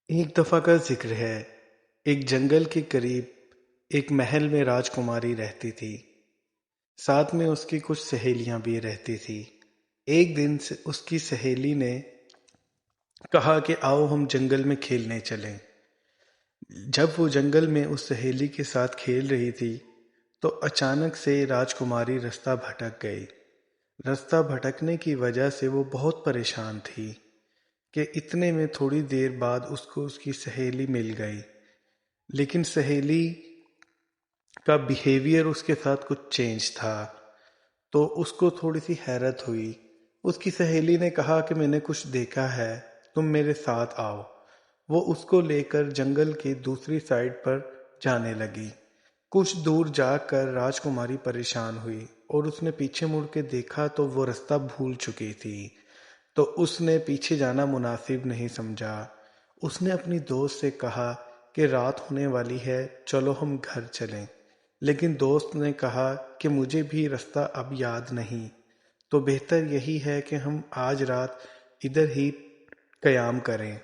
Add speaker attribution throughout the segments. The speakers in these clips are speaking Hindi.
Speaker 1: एक दफ़ा का ज़िक्र है। एक जंगल के करीब एक महल में राजकुमारी रहती थी। साथ में उसकी कुछ सहेलियां भी रहती थी। एक दिन से उसकी सहेली ने कहा कि आओ हम जंगल में खेलने चलें। जब वो जंगल में उस सहेली के साथ खेल रही थी तो अचानक से राजकुमारी रास्ता भटक गई। रास्ता भटकने की वजह से वो बहुत परेशान थी कि इतने में थोड़ी देर बाद उसको उसकी सहेली मिल गई। लेकिन सहेली का बिहेवियर उसके साथ कुछ चेंज था, तो उसको थोड़ी सी हैरत हुई। उसकी सहेली ने कहा कि मैंने कुछ देखा है, तुम मेरे साथ आओ। वो उसको लेकर जंगल की दूसरी साइड पर जाने लगी। कुछ दूर जाकर राजकुमारी परेशान हुई और उसने पीछे मुड़ के देखा तो वो रास्ता भूल चुकी थी। तो उसने पीछे जाना मुनासिब नहीं समझा। उसने अपनी दोस्त से कहा कि रात होने वाली है, चलो हम घर चलें। लेकिन दोस्त ने कहा कि मुझे भी रास्ता अब याद नहीं, तो बेहतर यही है कि हम आज रात इधर ही कयाम करें।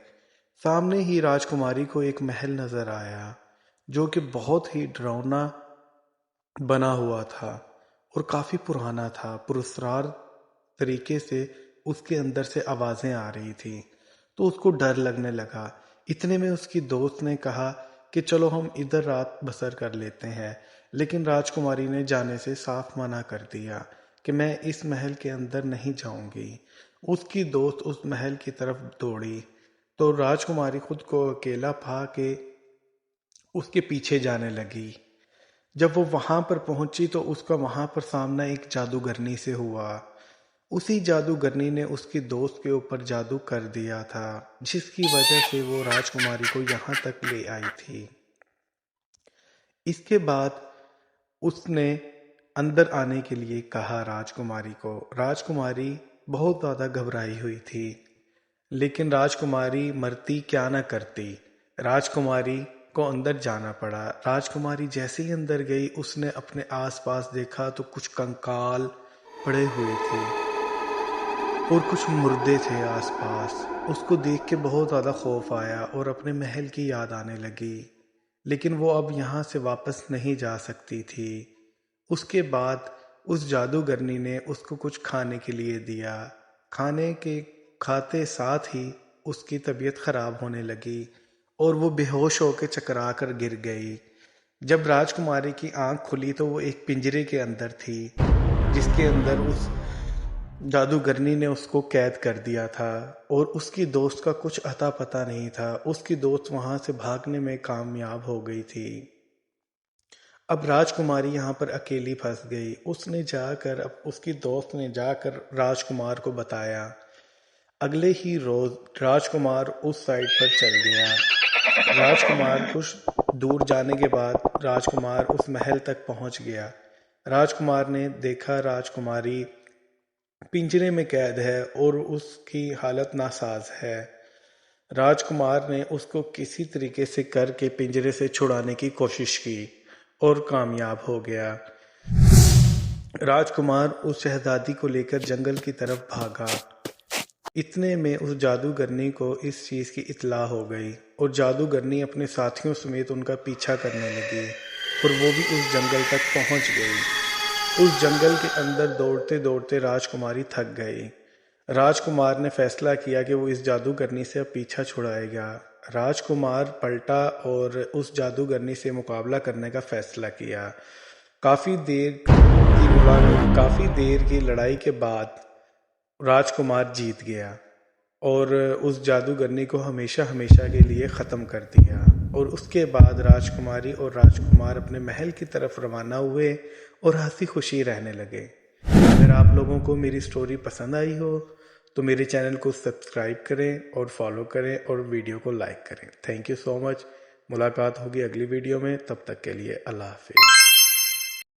Speaker 1: सामने ही राजकुमारी को एक महल नजर आया जो कि बहुत ही डरावना बना हुआ था और काफी पुराना था। पुरस्कार तरीके से उसके अंदर से आवाजें आ रही थी, तो उसको डर लगने लगा। इतने में उसकी दोस्त ने कहा कि चलो हम इधर रात बसर कर लेते हैं। लेकिन राजकुमारी ने जाने से साफ मना कर दिया कि मैं इस महल के अंदर नहीं जाऊंगी। उसकी दोस्त उस महल की तरफ दौड़ी तो राजकुमारी खुद को अकेला पा के उसके पीछे जाने लगी। जब वो वहां पर पहुंची तो उसका वहां पर सामना एक जादूगरनी से हुआ। उसी जादूगरनी ने उसकी दोस्त के ऊपर जादू कर दिया था, जिसकी वजह से वो राजकुमारी को यहाँ तक ले आई थी। इसके बाद उसने अंदर आने के लिए कहा राजकुमारी को। राजकुमारी बहुत ज्यादा घबराई हुई थी, लेकिन राजकुमारी मरती क्या न करती। राजकुमारी को अंदर जाना पड़ा। राजकुमारी जैसे ही अंदर गई उसने अपने आसपास देखा तो कुछ कंकाल पड़े हुए थे और कुछ मुर्दे थे आसपास। उसको देख के बहुत ज्यादा खौफ आया और अपने महल की याद आने लगी। लेकिन वो अब यहाँ से वापस नहीं जा सकती थी। उसके बाद उस जादूगरनी ने उसको कुछ खाने के लिए दिया। खाने के खाते साथ ही उसकी तबीयत खराब होने लगी और वो बेहोश होकर चकरा कर गिर गई। जब राजकुमारी की आंख खुली तो वो एक पिंजरे के अंदर थी, जिसके अंदर उस जादूगरनी ने उसको कैद कर दिया था और उसकी दोस्त का कुछ अता पता नहीं था। उसकी दोस्त वहां से भागने में कामयाब हो गई थी। अब राजकुमारी यहाँ पर अकेली फंस गई। उसने जाकर अब उसकी दोस्त ने जाकर राजकुमार को बताया। अगले ही रोज राजकुमार उस साइड पर चल गया। राजकुमार कुछ दूर जाने के बाद राजकुमार उस महल तक पहुंच गया। राजकुमार ने देखा राजकुमारी पिंजरे में कैद है और उसकी हालत नासाज है। राजकुमार ने उसको किसी तरीके से करके पिंजरे से छुड़ाने की कोशिश की और कामयाब हो गया। राजकुमार उस शहजादी को लेकर जंगल की तरफ भागा। इतने में उस जादूगरनी को इस चीज की इत्तला हो गई और जादूगरनी अपने साथियों समेत उनका पीछा करने लगी और वो भी उस जंगल तक पहुंच गई। उस जंगल के अंदर दौड़ते दौड़ते राजकुमारी थक गई। राजकुमार ने फैसला किया कि वो इस जादूगरनी से अब पीछा छुड़ाएगा। राजकुमार पलटा और उस जादूगरनी से मुकाबला करने का फैसला किया। काफी देर की लड़ाई के बाद राजकुमार जीत गया और उस जादूगरनी को हमेशा हमेशा के लिए ख़त्म कर दिया। और उसके बाद राजकुमारी और राजकुमार अपने महल की तरफ रवाना हुए और हंसी खुशी रहने लगे। अगर आप लोगों को मेरी स्टोरी पसंद आई हो तो मेरे चैनल को सब्सक्राइब करें और फॉलो करें और वीडियो को लाइक करें। Thank you so much. मुलाकात होगी अगली वीडियो में, तब तक के लिए अल्लाह हाफिज़।